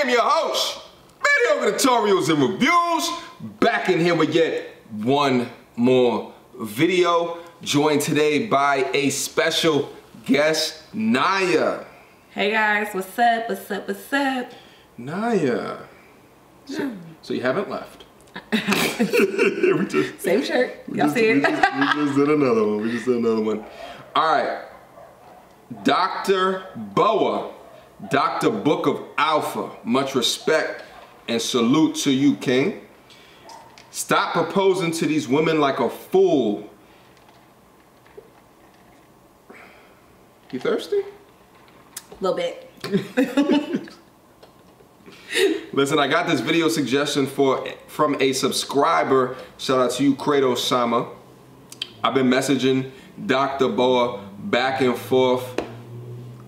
am your host, Video Tutorials and Reviews, back in here with yet one more video, joined today by a special guest, Naya. Hey guys, what's up, what's up, what's up? Naya, so you haven't left. Same shirt, y'all see it? We just did another one. All right, Dr. BoA, Dr. Book of Alpha, much respect and salute to you, King. Stop proposing to these women like a fool. You thirsty? A little bit. Listen, I got this video suggestion from a subscriber. Shout out to you, Kratos Sama. I've been messaging Dr. BoA back and forth.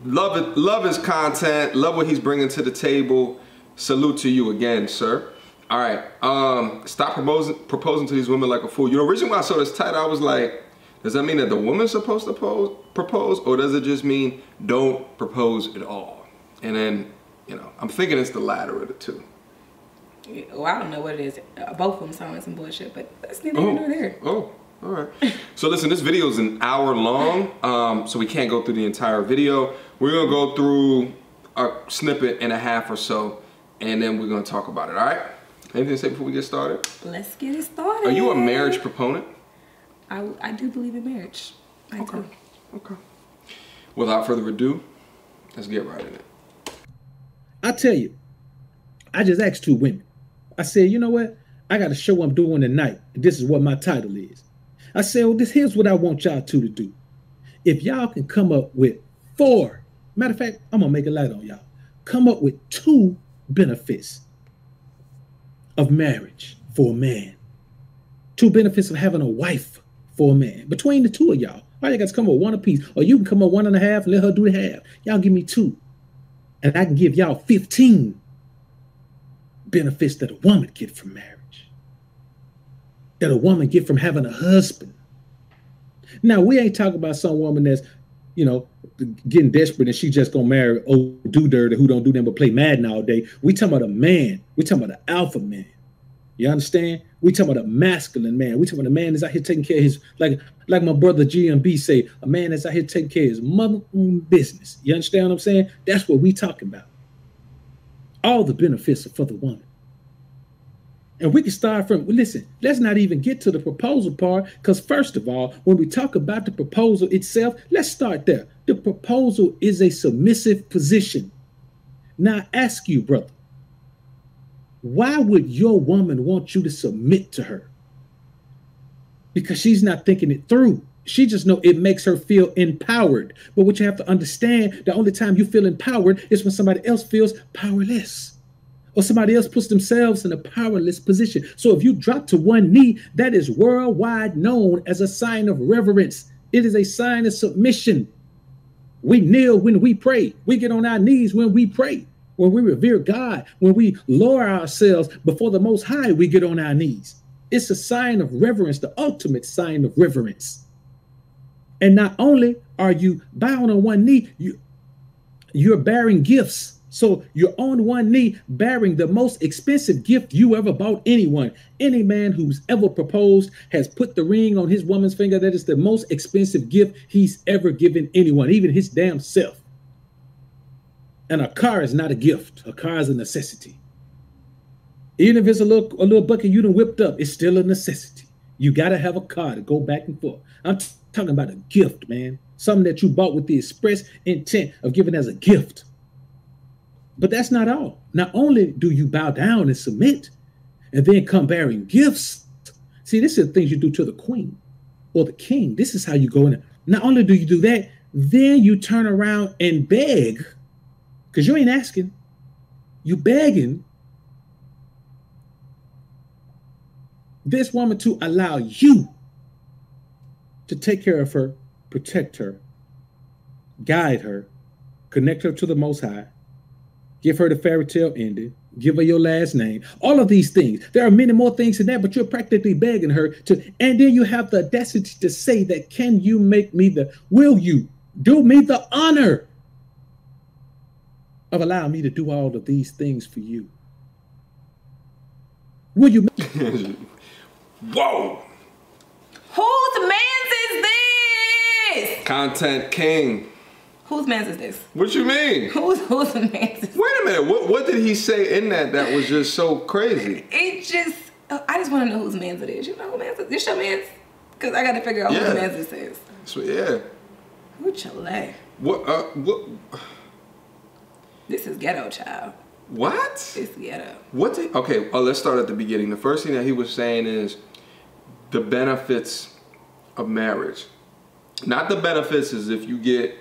Love his content. Love what he's bringing to the table. Salute to you again, sir. All right. Stop proposing to these women like a fool. You know, originally when I saw this title, I was like, does that mean that the woman's supposed to propose, or does it just mean don't propose at all? And then, you know, I'm thinking it's the latter of the two. Yeah, well, I don't know what it is. Both of them sound some bullshit, but that's neither here nor there. Oh, all right. So listen, this video is an hour long, so we can't go through the entire video. We're gonna go through a snippet and a half or so, and then we're gonna talk about it. All right? Anything to say before we get started? Let's get it started. Are you a marriage proponent? I do believe in marriage. I do. Okay. Without further ado, let's get right in it. I tell you, I just asked two women. I said, you know what? I got a show I'm doing tonight. And this is what my title is. I said, well, here's what I want y'all two to do. If y'all can come up with 4, matter of fact, I'm going to make it light on y'all. Come up with 2 benefits of marriage for a man. 2 benefits of having a wife for a man. Between the 2 of y'all, all you got to come up with 1 apiece. Or you can come up 1.5 and let her do the half. Y'all give me 2. And I can give y'all 15 benefits that a woman get from marriage. That a woman get from having a husband. Now, we ain't talking about some woman that's, you know, getting desperate and she just gonna marry old dude who don't do nothing but play Madden all day. We talking about a man. We talking about an alpha man. You understand? We talking about a masculine man. We talking about a man that's out here taking care of his, like my brother GMB say, a man that's out here taking care of his mother business. You understand what I'm saying? That's what we talking about. All the benefits are for the woman. And we can start from, listen, let's not even get to the proposal part, because first of all, when we talk about the proposal itself, let's start there. The proposal is a submissive position. Now I ask you, brother, why would your woman want you to submit to her? Because she's not thinking it through. She just know it makes her feel empowered. But what you have to understand, the only time you feel empowered is when somebody else feels powerless. Or somebody else puts themselves in a powerless position. So if you drop to one knee, that is worldwide known as a sign of reverence. It is a sign of submission. We kneel when we pray. We get on our knees when we pray. When we revere God, when we lower ourselves before the Most High, we get on our knees. It's a sign of reverence, the ultimate sign of reverence. And not only are you bowing on one knee, you're bearing gifts. So you're on one knee bearing the most expensive gift you ever bought anyone. Any man who's ever proposed has put the ring on his woman's finger. That is the most expensive gift he's ever given anyone, even his damn self. And a car is not a gift. A car is a necessity. Even if it's a little bucket you done whipped up, it's still a necessity. You got to have a car to go back and forth. I'm talking about a gift, man. Something that you bought with the express intent of giving as a gift. But that's not all. Not only do you bow down and submit and then come bearing gifts. See, this is the things you do to the queen or the king. This is how you go in. Not only do you do that, then you turn around and beg. Because you ain't asking, you begging this woman to allow you to take care of her, protect her, guide her, connect her to the Most High, give her the fairy tale ending, give her your last name, all of these things. There are many more things than that, but you're practically begging her to, and then you have the audacity to say that, can you make me will you do me the honor of allowing me to do all of these things for you? Will you? Whoa! Whose man's is this? Content king. Whose man's is this? What you mean? Whose man's is this? Wait a minute. What did he say in that was just so crazy? It just, I just want to know whose man's it is. You know who man's it is? This your man's? Because I got to figure out whose man's this is. So, yeah. Who Chile? What? This is ghetto, child. What? It's ghetto. Okay, let's start at the beginning. The first thing that he was saying is the benefits of marriage. Not the benefits as if you get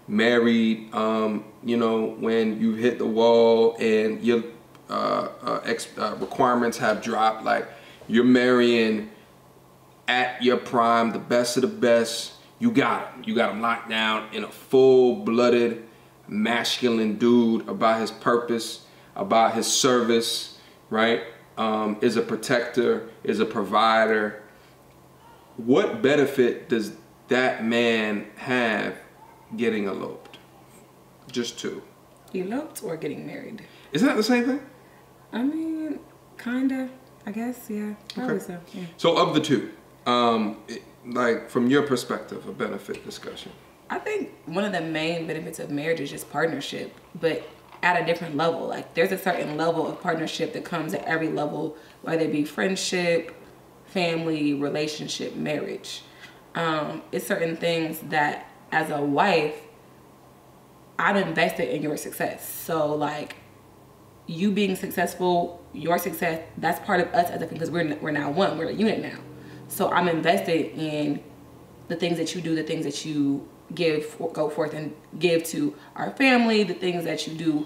married, you know, when you hit the wall and your requirements have dropped. Like, you're marrying at your prime, the best of the best. You got him. You got him locked down in a full-blooded, masculine dude about his purpose, about his service, right? Is a protector, is a provider. What benefit does that man have getting eloped? Just two. Eloped or getting married? Isn't that the same thing? I mean, kinda. I guess, yeah. Probably so. Yeah. So of the two, like from your perspective, a benefit discussion. I think one of the main benefits of marriage is just partnership, but at a different level. Like, there's a certain level of partnership that comes at every level, whether it be friendship, family, relationship, marriage. It's certain things that as a wife, I'm invested in your success. So like, you being successful, your success, that's part of us as a, because we're now one, we're a unit now. So I'm invested in the things that you do, the things that you go forth and give to our family, the things that you do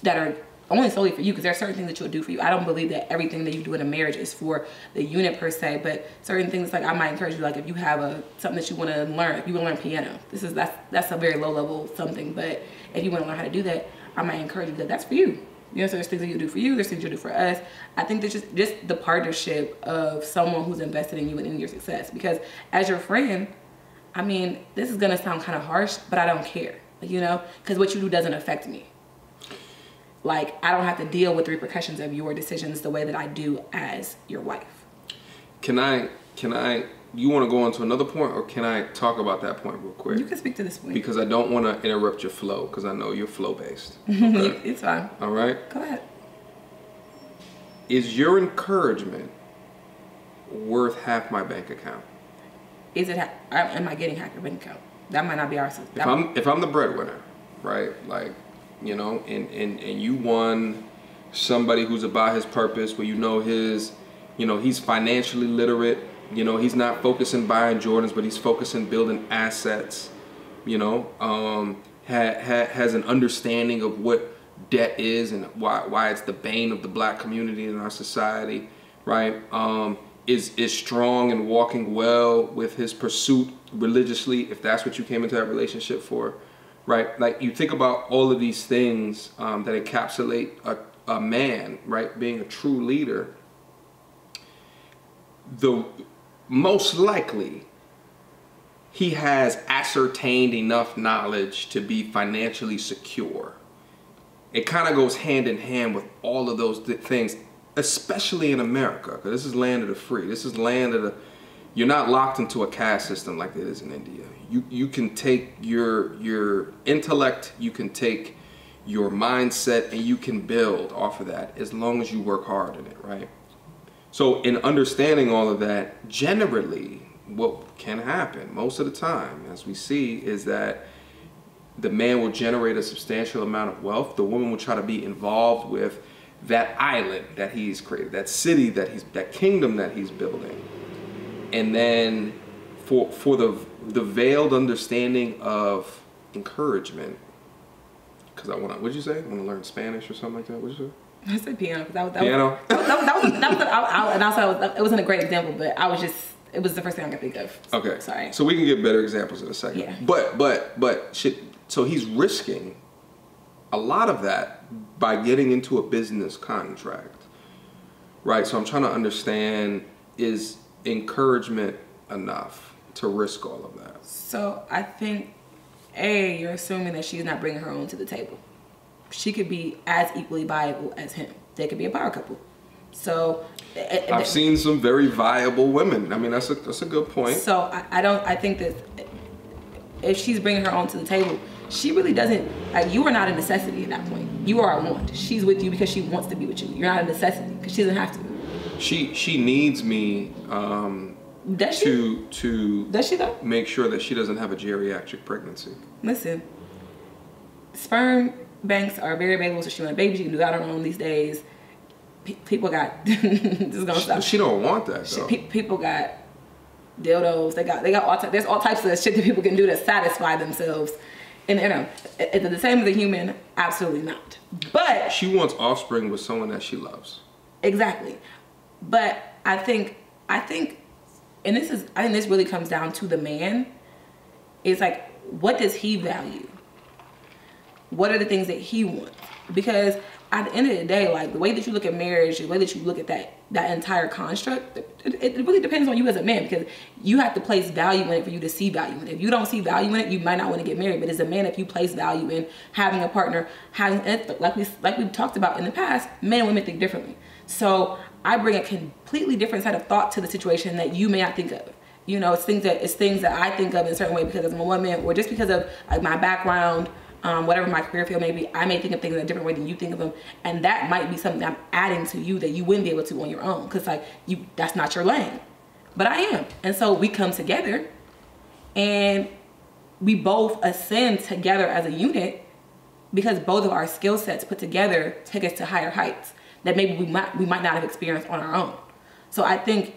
that are only solely for you, because there are certain things that you'll do for you. I don't believe that everything that you do in a marriage is for the unit per se, but certain things, like I might encourage you, like if you have something that you want to learn, if you want to learn piano, that's a very low level something, but if you want to learn how to do that, I might encourage you that that's for you. You know, so there's things that you do for you, there's things you do for us. I think that's just the partnership of someone who's invested in you and in your success. Because as your friend, I mean, this is gonna sound kind of harsh, but I don't care, you know, because what you do doesn't affect me. Like, I don't have to deal with the repercussions of your decisions the way that I do as your wife. Can I, you want to go on to another point, or can I talk about that point real quick? You can speak to this point. Because I don't want to interrupt your flow, because I know you're flow-based. Okay? It's fine. All right? Go ahead. Is your encouragement worth half my bank account? Is it, am I getting half your bank account? That might not be our system. If I'm the breadwinner, right? Like, you know, and you won somebody who's about his purpose, where you know he's financially literate. You know, he's not focusing buying Jordans, but he's focusing building assets. You know, has an understanding of what debt is and why it's the bane of the black community in our society, right? Is strong and walking well with his pursuit religiously, if that's what you came into that relationship for, right? Like, you think about all of these things that encapsulate a man, right, being a true leader. Most likely, he has ascertained enough knowledge to be financially secure. It kind of goes hand in hand with all of those things, especially in America, because this is land of the free. This is land of the, you're not locked into a caste system like it is in India. You can take your intellect, you can take your mindset, and you can build off of that as long as you work hard in it, right? So in understanding all of that, generally what can happen most of the time, as we see, is that the man will generate a substantial amount of wealth. The woman will try to be involved with that island that he's created, that city that kingdom that he's building. And then for the veiled understanding of encouragement, because what'd you say? I want to learn Spanish or something like that? What'd you say? I said piano. Piano? It wasn't a great example, but it was the first thing I could think of. Okay. Sorry. So we can get better examples in a second. Yeah. But so he's risking a lot of that by getting into a business contract, right? So I'm trying to understand, is encouragement enough to risk all of that? So I think, you're assuming that she's not bringing her own to the table. she could be as equally viable as him. They could be a power couple. So I've seen some very viable women. I mean, that's a good point. So I think that if she's bringing her own to the table, she really doesn't, like, you are not a necessity at that point. You are a want. She's with you because she wants to be with you. You're not a necessity because she doesn't have to. She needs me Does she? Does she though? Make sure that she doesn't have a geriatric pregnancy. Listen, sperm banks are very available, so she want a baby. She can do that on her own these days. People got this is gonna stop. She don't want that though. People got dildos. They got all there's all types of shit that people can do to satisfy themselves. And you know, is it the same as a human? Absolutely not. But she wants offspring with someone that she loves. Exactly. But I think, and I think this really comes down to the man. It's like, what does he value? What are the things that he wants? Because at the end of the day, like, the way that you look at marriage, the way that you look at that entire construct, it really depends on you as a man, because you have to place value in it for you to see value in it. If you don't see value in it, you might not want to get married. But as a man, if you place value in having a partner, like we talked about in the past, men and women think differently. So I bring a completely different set of thought to the situation that you may not think of. You know, it's things that I think of in a certain way because I'm a woman, or just because of like my background. Whatever my career field may be, I may think of things in a different way than you think of them, and that might be something I'm adding to you that you wouldn't be able to on your own, because like that's not your lane, but I am. And so we come together, and we both ascend together as a unit, because both of our skill sets put together take us to higher heights that maybe we might not have experienced on our own. So I think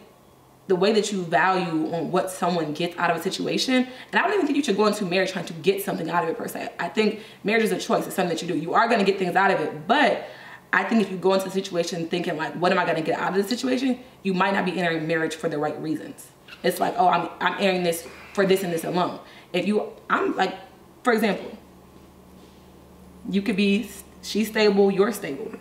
the way that you value on what someone gets out of a situation, and I don't even think you should go into marriage trying to get something out of it per se. I think marriage is a choice. It's something that you do. You are going to get things out of it, but I think if you go into a situation thinking like, what am I going to get out of this situation? You might not be entering marriage for the right reasons. It's like, oh, I'm entering this for this and this alone. I'm like, for example, you could be, she's stable, you're stable.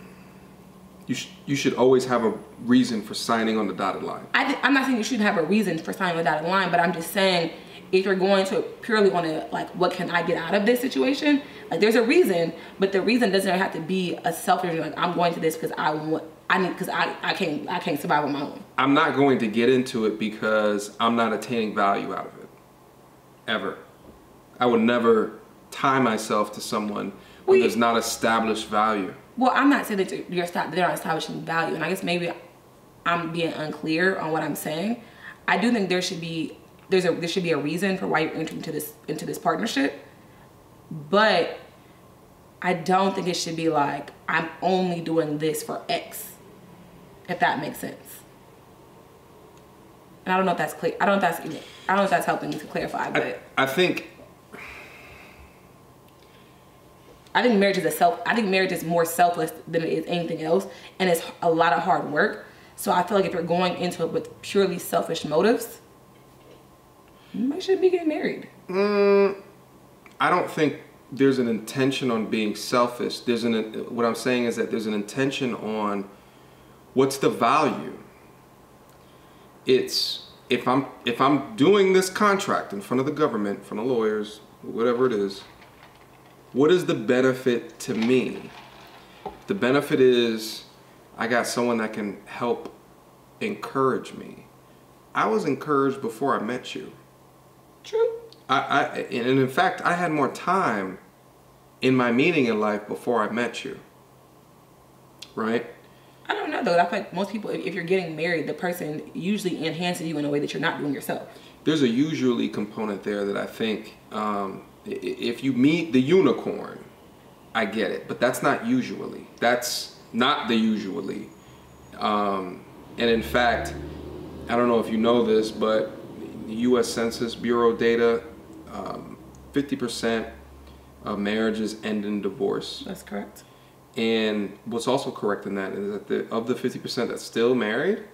You should always have a reason for signing on the dotted line. I'm not saying you shouldn't have a reason for signing on the dotted line, but I'm just saying if you're going to purely on a, like, what can I get out of this situation? Like, there's a reason, but the reason doesn't have to be a selfish reason. Like, I'm going to this because I can't survive on my own. I'm not going to get into it because I'm not attaining value out of it. Ever. I would never tie myself to someone when there's not established value. Well, I'm not saying that they're not establishing value, and I guess maybe I'm being unclear on what I'm saying. I do think there should be a reason for why you're entering into this partnership, but I don't think it should be like, I'm only doing this for X, if that makes sense. And I don't know if that's clear. I don't know if that's helping to clarify. But I think marriage is more selfless than it is anything else, and it's a lot of hard work. So I feel like if you're going into it with purely selfish motives, you might shouldn't be getting married. I don't think there's an intention on being selfish. What I'm saying is that there's an intention on what's the value. It's if I'm doing this contract in front of the government, in front of lawyers, whatever it is. What is the benefit to me? The benefit is I got someone that can help encourage me. I was encouraged before I met you. True. And in fact, I had more time in my meaning in life before I met you. Right? I don't know though. I feel like most people, if you're getting married, the person usually enhances you in a way that you're not doing yourself. There's a usually component there that I think, if you meet the unicorn, I get it, but that's not usually. That's not the usually. And in fact, I don't know if you know this, but the U.S. Census Bureau data, 50% of marriages end in divorce. That's correct. And what's also correct in that is that of the 50% that's still married,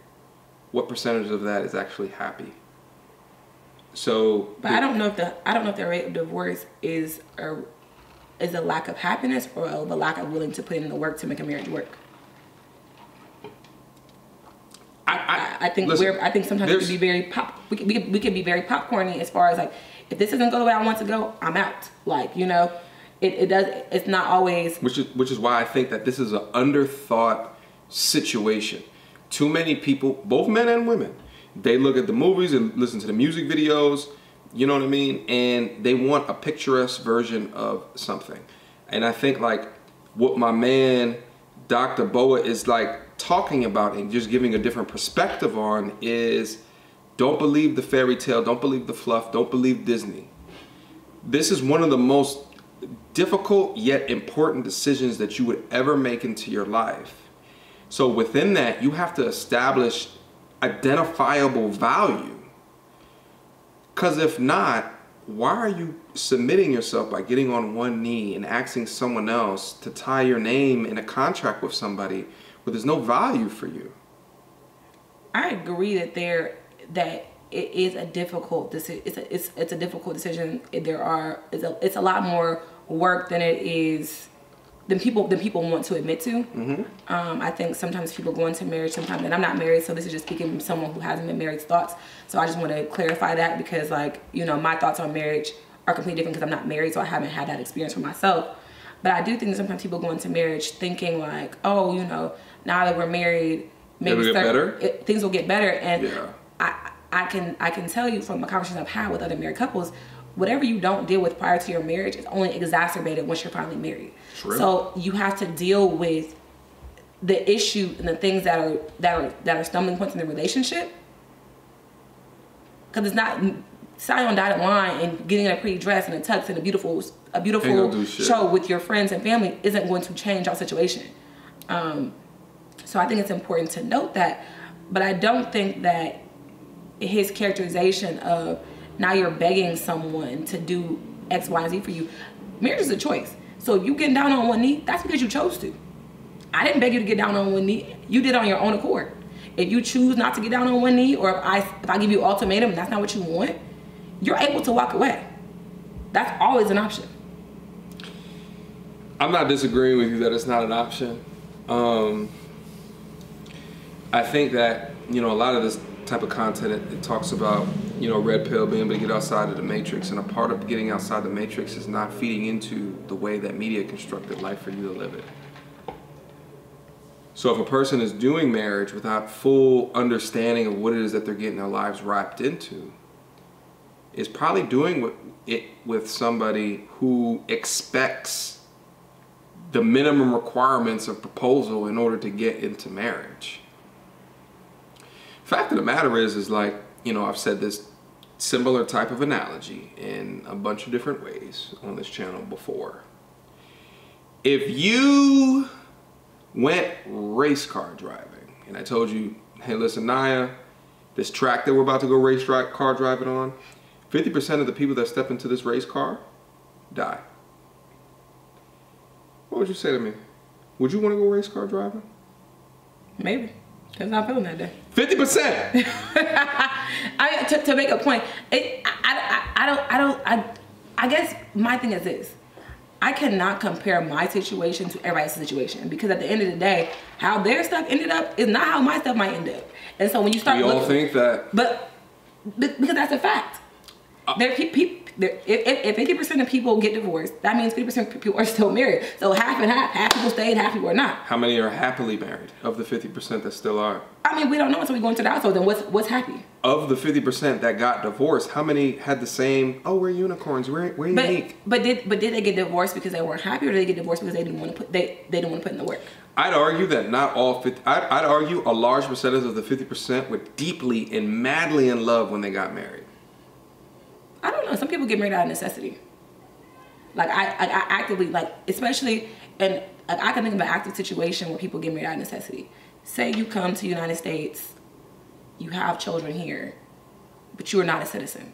what percentage of that is actually happy? So, but I don't know if the rate of divorce is a lack of happiness or a lack of willing to put in the work to make a marriage work. I think sometimes we could be very we could be very popcorny as far as like, if this doesn't go the way I want to go, I'm out. Like, you know, it does. It's not always. Which is why I think that this is an underthought situation. Too many people, both men and women, they look at the movies and listen to the music videos, you know what I mean? And they want a picturesque version of something. And I think like what my man, Dr. BoA, is like talking about and just giving a different perspective on is, don't believe the fairy tale, don't believe the fluff, don't believe Disney. This is one of the most difficult yet important decisions that you would ever make into your life. So within that, you have to establish identifiable value. Because if not, why are you submitting yourself by getting on one knee and asking someone else to tie your name in a contract with somebody where there's no value for you? I agree that it is a difficult decision. It's a difficult decision. It's a lot more work than it is than people want to admit to. Mm-hmm. I think sometimes people go into marriage sometimes, and I'm not married, so this is just speaking from someone who hasn't been married's thoughts. So I just want to clarify that, because like, you know, my thoughts on marriage are completely different because I'm not married, so I haven't had that experience for myself. But I do think that sometimes people go into marriage thinking like, oh, you know, now that we're married, maybe things will get better. And yeah. I can tell you from the conversations I've had with other married couples, whatever you don't deal with prior to your marriage is only exacerbated once you're finally married. True. So you have to deal with the issue and the things that are stumbling points in the relationship. Because it's not signing on dotted line and getting in a pretty dress and a tux and a beautiful show with your friends and family isn't going to change our situation. So I think it's important to note that, but I don't think that his characterization of now you're begging someone to do X, Y, and Z for you. Marriage is a choice. So if you getting down on one knee, that's because you chose to. I didn't beg you to get down on one knee. You did it on your own accord. If you choose not to get down on one knee, or if I give you an ultimatum and that's not what you want, you're able to walk away. That's always an option. I'm not disagreeing with you that it's not an option. I think that, you know, a lot of this type of content, it talks about, you know, red pill, being able to get outside of the matrix, and a part of getting outside the matrix is not feeding into the way that media constructed life for you to live it. So if a person is doing marriage without full understanding of what it is that they're getting their lives wrapped into, is probably doing it with somebody who expects the minimum requirements of proposal in order to get into marriage. Fact of the matter is like, you know, I've said this similar type of analogy in a bunch of different ways on this channel before. If you went race car driving and I told you, hey, listen, Naya, this track that we're about to go race car driving on, 50% of the people that step into this race car die. What would you say to me? Would you want to go race car driving? Maybe. Because I'm feeling that day. 50%. To make a point, I guess my thing is this: I cannot compare my situation to everybody else's situation, because at the end of the day, how their stuff ended up is not how my stuff might end up. And so when you start, we all think that, but because that's a fact. If 50% of people get divorced, that means 50% of people are still married. So half and half. Half people stayed, half people are not. How many are happily married of the 50% that still are? I mean, we don't know until we go into the household. Then what's happy? Of the 50% that got divorced, how many had the same? Oh, we're unicorns. We're unique. But did they get divorced because they weren't happy, or did they get divorced because they didn't want to put in the work? I'd argue that not all 50. I'd argue a large percentage of the 50% were deeply and madly in love when they got married. I don't know. Some people get married out of necessity. Like I actively, like, especially, and like, I can think of an active situation where people get married out of necessity. Say you come to the United States, you have children here, but you are not a citizen.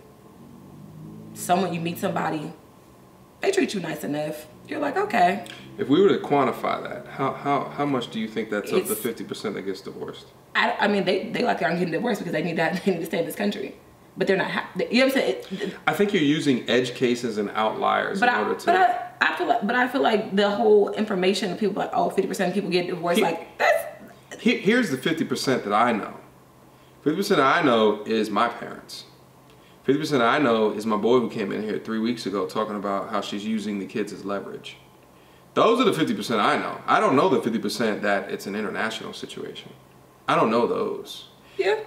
You meet somebody, they treat you nice enough. You're like, okay. If we were to quantify that, how much do you think that's of the 50% that gets divorced? I mean, they like aren't getting divorced because they need to stay in this country. But they're not happy. You know what I'm saying? I think you're using edge cases and outliers in order to. I feel like the whole information of people like, oh, 50% of people get divorced. Here's the 50% that I know. 50% I know is my parents. 50% I know is my boy who came in here 3 weeks ago talking about how she's using the kids as leverage. Those are the 50% I know. I don't know the 50% that it's an international situation. I don't know those. Yeah.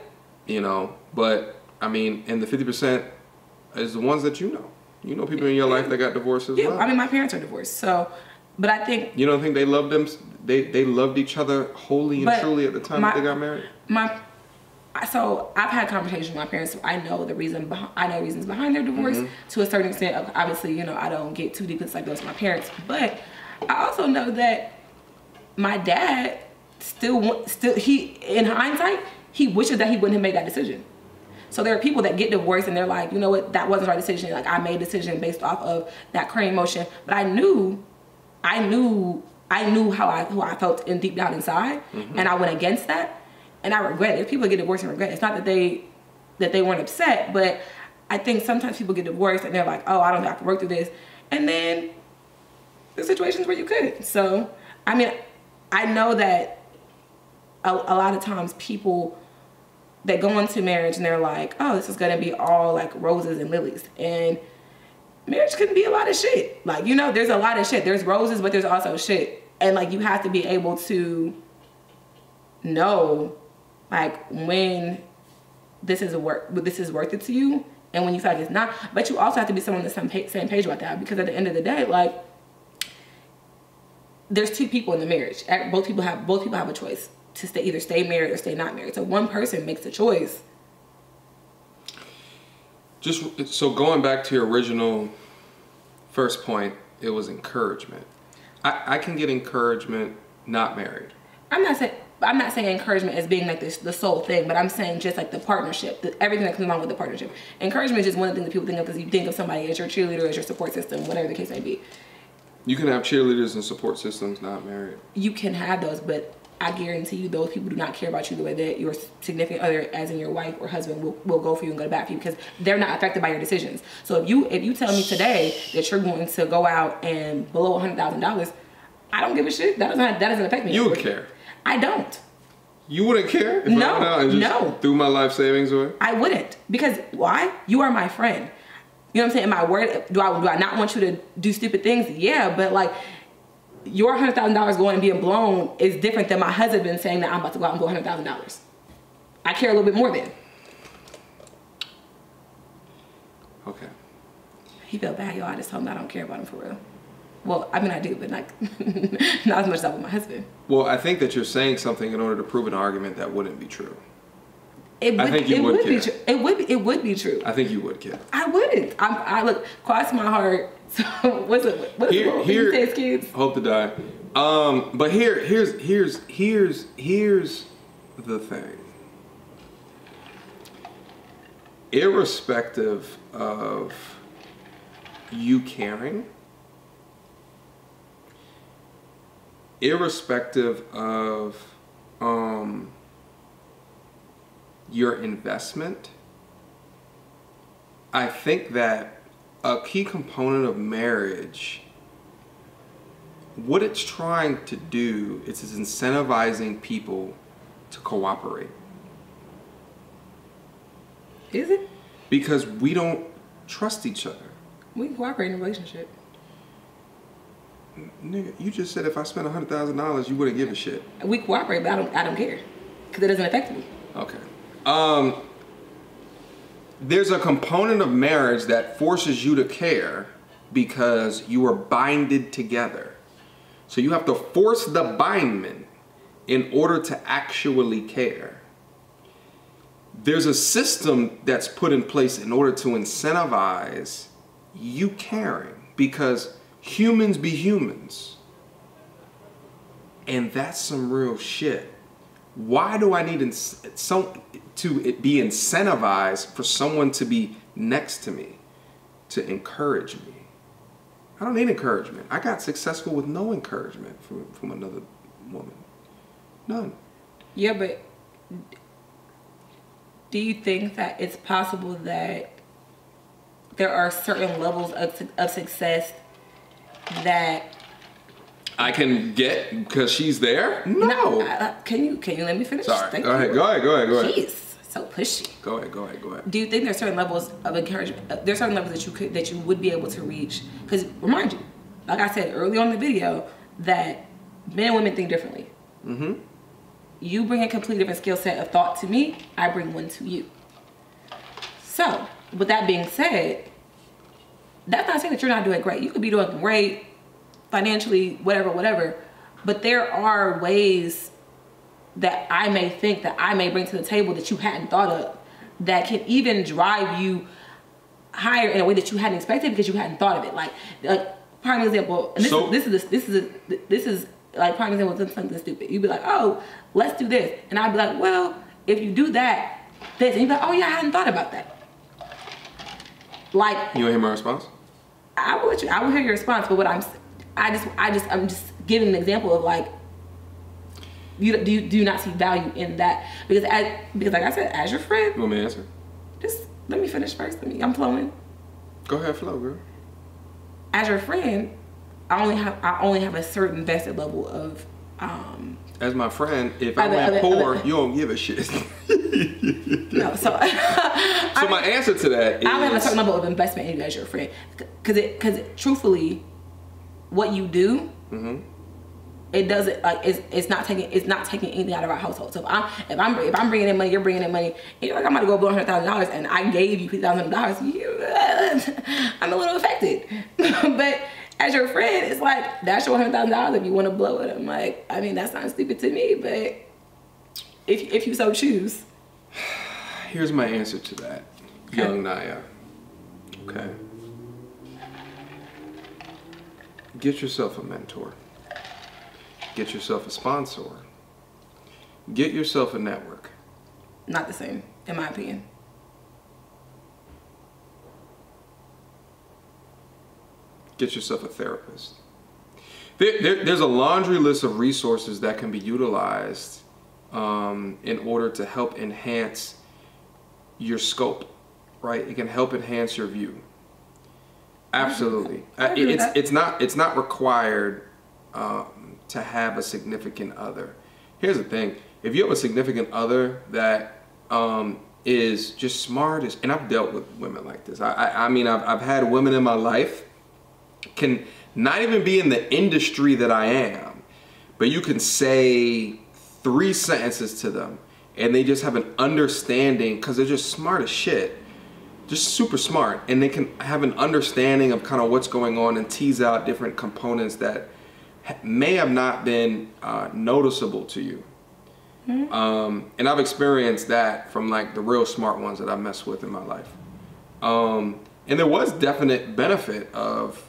You know, but I mean, and the 50% is the ones that you know. You know people in your life that got divorced as well. I mean, my parents are divorced, so, but I think... You don't think they loved them, they loved each other wholly and truly at the time that they got married? So I've had conversations with my parents. So I know the reason. I know reasons behind their divorce to a certain extent. Obviously, you know, I don't get too deep into like those with my parents, but I also know that my dad still he, in hindsight, he wishes that he wouldn't have made that decision. So there are people that get divorced and they're like, you know what, that wasn't the right decision. Like I made a decision based off of that crane motion, but I knew how I felt in deep down inside, and I went against that. And I regret it. If people get divorced and regret it, it's not that they weren't upset, but I think sometimes people get divorced and they're like, oh, I don't have to work through this. And then there's situations where you could. So, I mean, I know that a lot of times people that go into marriage and they're like, oh, this is going to be all like roses and lilies. And marriage can be a lot of shit. Like, you know, there's a lot of shit. There's roses, but there's also shit. And like, you have to be able to know like when this is worth it to you, and when you feel like it's not. But you also have to be someone on the same page about that, because at the end of the day, like, there's two people in the marriage. Both people have a choice to either stay married or stay not married. So one person makes the choice. Just so going back to your original first point, it was encouragement. I can get encouragement not married. I'm not saying encouragement as being like the sole thing, but I'm saying just like the partnership, everything that comes along with the partnership. Encouragement is just one of the things that people think of, because you think of somebody as your cheerleader, as your support system, whatever the case may be. You can have cheerleaders and support systems not married. You can have those, but I guarantee you those people do not care about you the way that your significant other, as in your wife or husband, will go for you and go to bat for you, because they're not affected by your decisions. So if you tell me today that you're going to go out and blow $100,000, I don't give a shit. That doesn't affect me. You would care. I don't. You wouldn't care if I went out and just threw my life savings away? I wouldn't. Because why? You are my friend. You know what I'm saying? My word, do I not want you to do stupid things? Yeah, but like, your $100,000 going and being blown is different than my husband saying that I'm about to go out and blow $100,000. I care a little bit more then. Okay. He felt bad, y'all. I just told him I don't care about him for real. Well, I mean, I do, but not as much as I with my husband. Well, I think that you're saying something in order to prove an argument that wouldn't be true. It would be true. It would be true. I think you would care. I wouldn't. I look, cross my heart. So what's it? You say, kids? Hope to die. But here's the thing. Irrespective of you caring, irrespective of your investment, I think that a key component of marriage, what it's trying to do is it's incentivizing people to cooperate. Is it? Because we don't trust each other. We can cooperate in a relationship. Nigga, you just said if I spent $100,000, you wouldn't give a shit. We cooperate, but I don't care, because it doesn't affect me. Okay. There's a component of marriage that forces you to care because you are binded together. So you have to force the bindment in order to actually care. There's a system that's put in place in order to incentivize you caring, because humans be humans. And that's some real shit. Why do I need to be incentivized for someone to be next to me, to encourage me? I don't need encouragement. I got successful with no encouragement from another woman. None. Yeah, but do you think that it's possible that there are certain levels of success that I can get because she's there? No. Can you let me finish? Sorry. Go ahead. Jeez. so pushy. Go ahead. Do you think there's certain levels of encouragement? There's certain levels that you would be able to reach? Because remind you, like I said earlier on in the video, that men and women think differently. Mm-hmm. You bring a completely different skill set of thought to me. I bring one to you. So, with that being said, that's not saying that you're not doing great. You could be doing great financially, whatever. But there are ways that I may think that I may bring to the table that you hadn't thought of, that can even drive you higher in a way that you hadn't expected because you hadn't thought of it. Like prime example, and this is like prime example of something stupid. You'd be like, oh, let's do this, and I'd be like, well, if you do that, this, and you'd be like, oh yeah, I hadn't thought about that. Like, you want to hear my response? I will hear your response, but what I'm just giving an example of like, you do not see value in that because like I said, as your friend. You want me to answer? Just let me finish first. I'm flowing. Go ahead, flow, girl. As your friend, I only have a certain vested level of. As my friend, if I went poor, you don't give a shit. No, so. So my answer to that is, I only have a certain level of investment in you as your friend, because truthfully, what you do. Mm-hmm. It doesn't like it's not taking anything out of our household. So if I'm bringing in money, you're bringing in money, and you're like, I'm about to go blow $100,000, and I gave you $50,000, I'm a little affected. But as your friend, it's like, that's your $100,000 if you want to blow it. I'm like, I mean, that sounds stupid to me, but if you so choose. Here's my answer to that, okay. Young Naya. Okay. Get yourself a mentor. Get yourself a sponsor. Get yourself a network. Not the same, in my opinion. Get yourself a therapist. There's a laundry list of resources that can be utilized in order to help enhance your scope, right? It can help enhance your view. Absolutely. It's not required to have a significant other. Here's the thing: if you have a significant other that is just smart, and I've dealt with women like this. I mean, I've had women in my life can not even be in the industry that I am, but you can say 3 sentences to them, and they just have an understanding because they're just smart as shit. Just super smart, and they can have an understanding of kind of what's going on and tease out different components that may have not been noticeable to you. Mm-hmm. And I've experienced that from like the real smart ones that I messed with in my life. And there was definite benefit of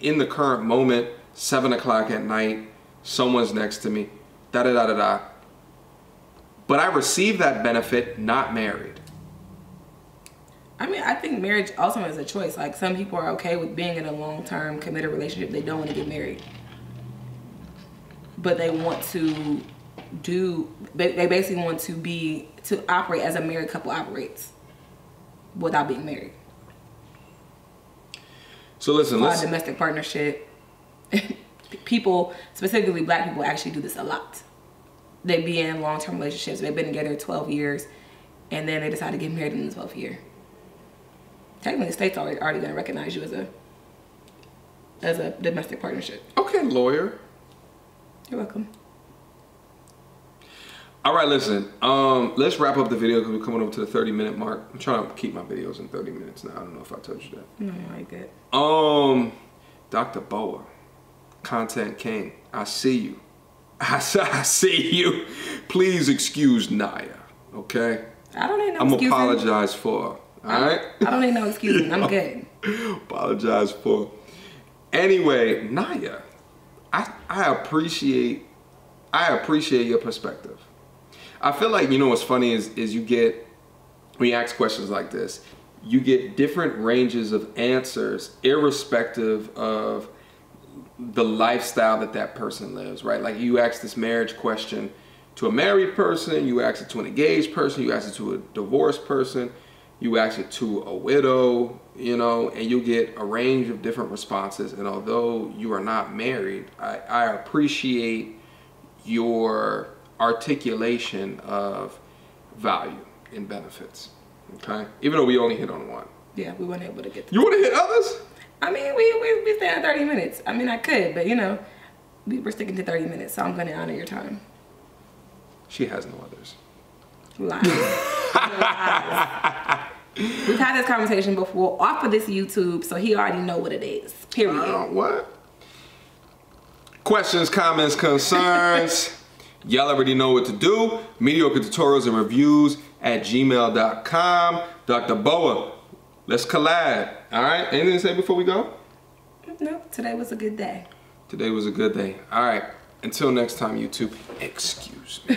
in the current moment, 7 o'clock at night, someone's next to me, da-da-da-da-da. But I received that benefit not married. I mean, I think marriage also is a choice. Like, some people are okay with being in a long-term committed relationship. They don't want to get married. But they want to they basically want to operate as a married couple operates without being married. So listen, let's... domestic partnership. People, specifically black people, actually do this a lot. They be in long-term relationships. They've been together 12 years, and then they decide to get married in the 12th year. Technically, the state's already going to recognize you as a domestic partnership. Okay, lawyer. You're welcome. All right, listen. Let's wrap up the video because we're coming over to the 30-minute mark. I'm trying to keep my videos in 30 minutes now. I don't know if I told you that. No, I good. Dr. BoA, Content King, I see you. I see you. Please excuse Naya, okay? I don't need no I'm excusing. apologize for her. All right? I don't need no excusing. I'm good. Apologize for. Anyway, Naya, I appreciate your perspective. I feel like, you know, what's funny is you get, when you ask questions like this, you get different ranges of answers irrespective of the lifestyle that person lives, right? Like, you ask this marriage question to a married person, you ask it to an engaged person, you ask it to a divorced person, you ask it to a widow, you know, and you get a range of different responses. And although you are not married, I appreciate your articulation of value and benefits. Okay? Even though we only hit on one. Yeah, we weren't able to get You want to hit others? I mean, we stayed at 30 minutes. I mean, I could, but you know, we're sticking to 30 minutes, so I'm going to honor your time. She has no others. Lies. Lies. We've had this conversation before off of this YouTube, so he already know what it is. Period. What? Questions, comments, concerns. Y'all already know what to do. Mediocre tutorials and reviews at gmail.com. Dr. BoA, let's collab. All right? Anything to say before we go? No, today was a good day. Today was a good day. All right. Until next time, YouTube. Excuse me.